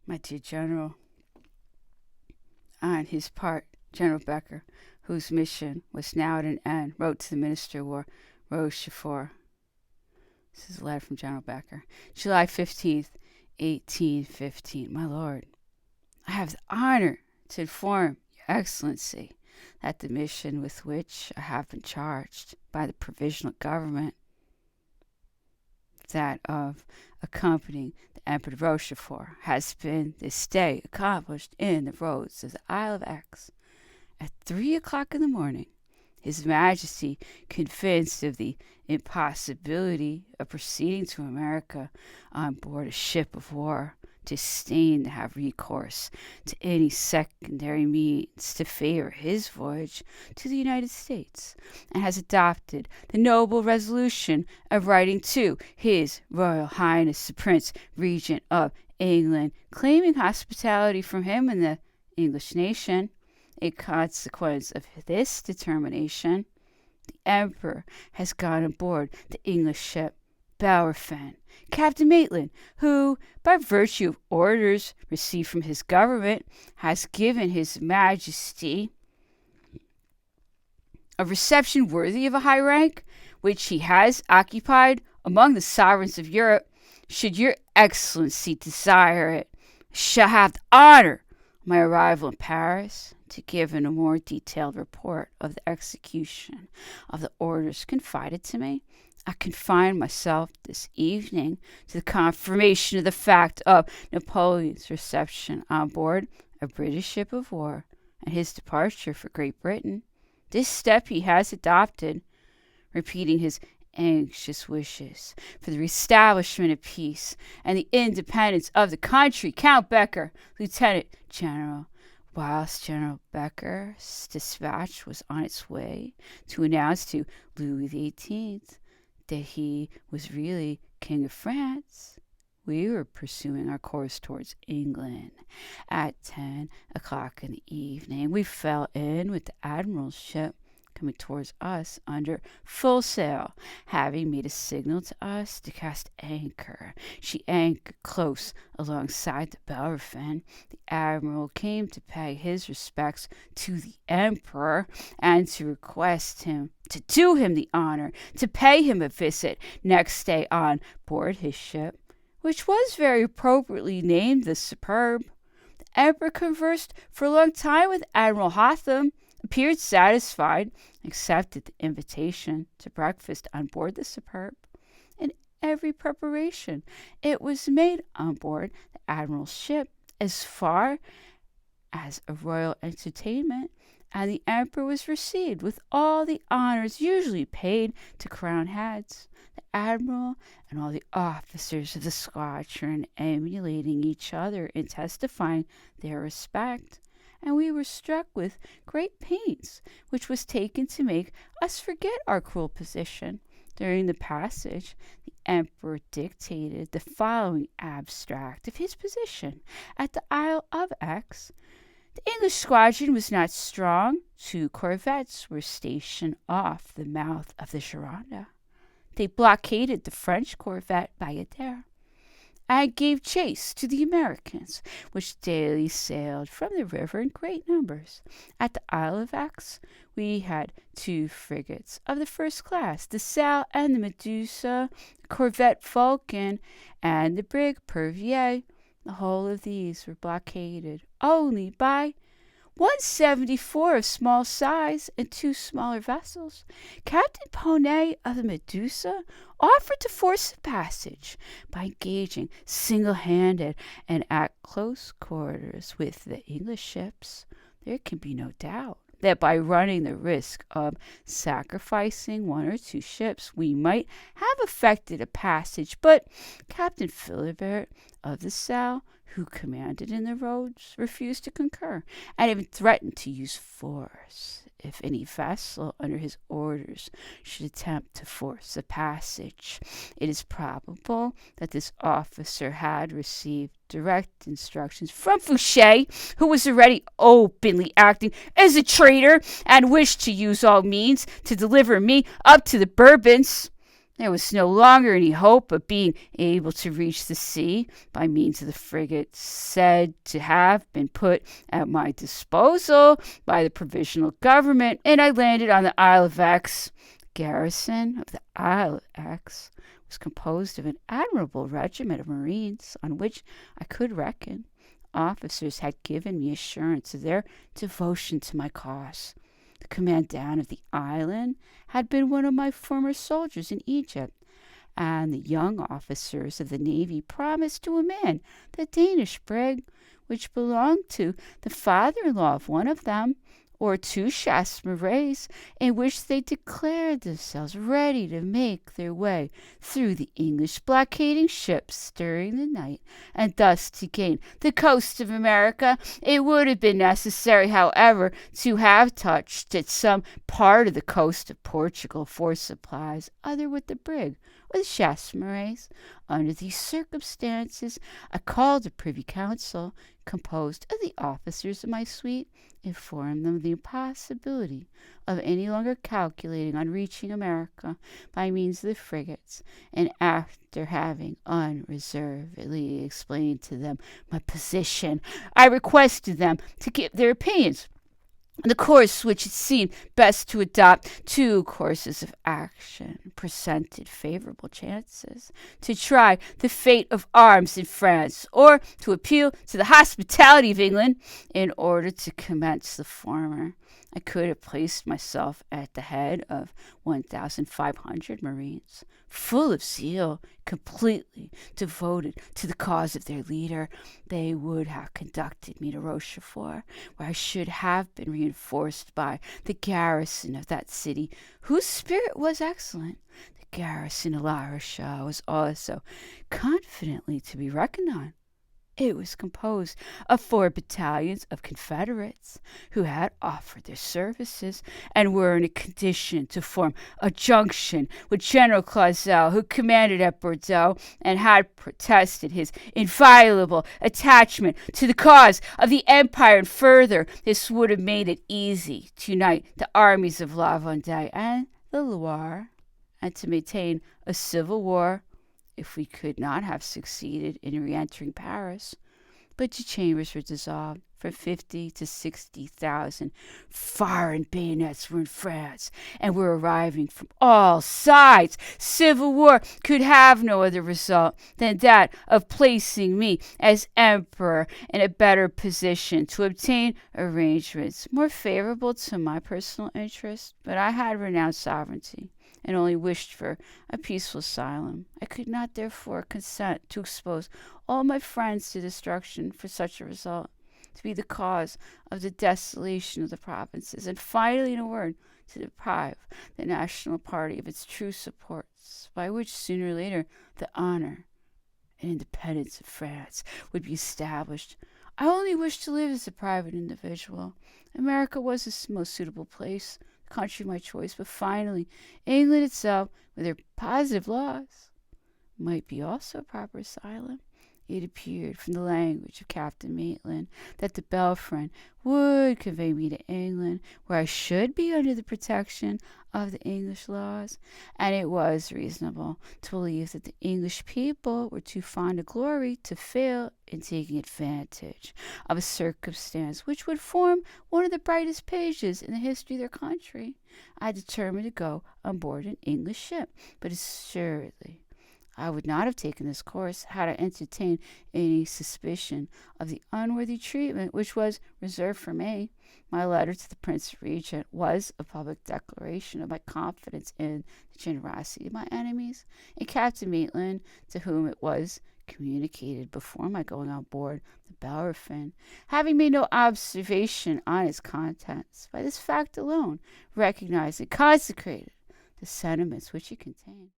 My dear General, on his part, General Becker, whose mission was now at an end, wrote to the Minister of War, Rochefort. This is a letter from General Becker. July 15th, 1815. My Lord, I have the honor to inform Your Excellency that the mission with which I have been charged by the Provisional Government, that of accompanying the Emperor de Rochefort, has been this day accomplished in the roads of the Isle of Aix. At 3 o'clock in the morning, His Majesty, convinced of the impossibility of proceeding to America on board a ship of war, disdained to have recourse to any secondary means to favor his voyage to the United States, and has adopted the noble resolution of writing to His Royal Highness the Prince Regent of England, claiming hospitality from him and the English nation. In consequence of this determination, the Emperor has gone aboard the English ship Bellerophon, Captain Maitland, who, by virtue of orders received from his government, has given His Majesty a reception worthy of a high rank, which he has occupied among the sovereigns of Europe. Should Your Excellency desire it, I shall have the honor of my arrival in Paris to give in a more detailed report of the execution of the orders confided to me. I confine myself this evening to the confirmation of the fact of Napoleon's reception on board a British ship of war and his departure for Great Britain. This step he has adopted, repeating his anxious wishes for the reestablishment of peace and the independence of the country. Count Becker, Lieutenant General. Whilst General Becker's dispatch was on its way to announce to Louis XVIII that he was really King of France, we were pursuing our course towards England. At 10 o'clock in the evening, we fell in with the Admiral's ship coming towards us under full sail. Having made a signal to us to cast anchor, she anchored close alongside the Bellerophon. The Admiral came to pay his respects to the Emperor and to request him to do him the honor to pay him a visit next day on board his ship, which was very appropriately named the Superb. The Emperor conversed for a long time with Admiral Hotham, appeared satisfied, accepted the invitation to breakfast on board the Superb, and every preparation it was made on board the Admiral's ship as far as a royal entertainment, and the Emperor was received with all the honors usually paid to crowned heads. The Admiral and all the officers of the squadron emulating each in and testifying their respect, and we were struck with great pains, which was taken to make us forget our cruel position. During the passage, the Emperor dictated the following abstract of his position at the Isle of Aix. The English squadron was not strong. 2 corvettes were stationed off the mouth of the Gironde. They blockaded the French corvette Bayadere and gave chase to the Americans, which daily sailed from the river in great numbers. At the Isle of Aix, we had 2 frigates of the first class, the Salle and the Medusa, the corvette Vulcan, and the brig Pervier. The whole of these were blockaded only by 174 of small size and 2 smaller vessels. Captain Poney of the Medusa offered to force a passage by engaging single-handed and at close quarters with the English ships. There can be no doubt that by running the risk of sacrificing 1 or 2 ships, we might have effected a passage, but Captain Philibert of the Salle, who commanded in the roads, refused to concur, and even threatened to use force if any vessel under his orders should attempt to force a passage. It is probable that this officer had received direct instructions from Fouché, who was already openly acting as a traitor and wished to use all means to deliver me up to the Bourbons. There was no longer any hope of being able to reach the sea by means of the frigate said to have been put at my disposal by the provisional government, and I landed on the Isle of Aix. The garrison of the Isle of Aix was composed of an admirable regiment of marines on which I could reckon. Officers had given me assurance of their devotion to my cause. The commandant of the island had been one of my former soldiers in Egypt, and the young officers of the navy promised to a man the Danish brig, which belonged to the father-in-law of one of them, or two chasse-marées, in which they declared themselves ready to make their way through the English blockading ships during the night, and thus to gain the coast of America. It would have been necessary, however, to have touched at some part of the coast of Portugal for supplies, either with the brig or the chasse-marées. Under these circumstances, I called a privy council, composed of the officers of my suite, informed them of the impossibility of any longer calculating on reaching America by means of the frigates, and after having unreservedly explained to them my position, I requested them to give their opinions the course which it seemed best to adopt. Two courses of action presented favorable chances: to try the fate of arms in France, or to appeal to the hospitality of England. In order to commence the former, I could have placed myself at the head of 1,500 marines, full of zeal, completely devoted to the cause of their leader. They would have conducted me to Rochefort, where I should have been reinforced by the garrison of that city, whose spirit was excellent. The garrison of La Rochelle was also confidently to be reckoned on. It was composed of 4 battalions of Confederates who had offered their services and were in a condition to form a junction with General Clausel, who commanded at Bordeaux and had protested his inviolable attachment to the cause of the empire. And further, this would have made it easy to unite the armies of La Vendée and the Loire, and to maintain a civil war if we could not have succeeded in re-entering Paris. But the chambers were dissolved. From 50 to 60,000 foreign bayonets were in France and were arriving from all sides. Civil war could have no other result than that of placing me as emperor in a better position to obtain arrangements more favorable to my personal interests. But I had renounced sovereignty and only wished for a peaceful asylum. I could not therefore consent to expose all my friends to destruction for such a result, to be the cause of the desolation of the provinces, and finally, in a word, to deprive the national party of its true supports, by which sooner or later the honor and independence of France would be established. I only wished to live as a private individual. America was the most suitable place, country of my choice, but finally England itself, with her positive laws, might be also a proper asylum. It appeared from the language of Captain Maitland that the Belfriend would convey me to England, where I should be under the protection of the English laws, and it was reasonable to believe that the English people were too fond of glory to fail in taking advantage of a circumstance which would form one of the brightest pages in the history of their country. I determined to go on board an English ship, but assuredly I would not have taken this course had I entertained any suspicion of the unworthy treatment which was reserved for me. My letter to the Prince Regent was a public declaration of my confidence in the generosity of my enemies, and Captain Maitland, to whom it was communicated before my going on board the Bellerophon, having made no observation on its contents, by this fact alone recognized and consecrated the sentiments which it contained.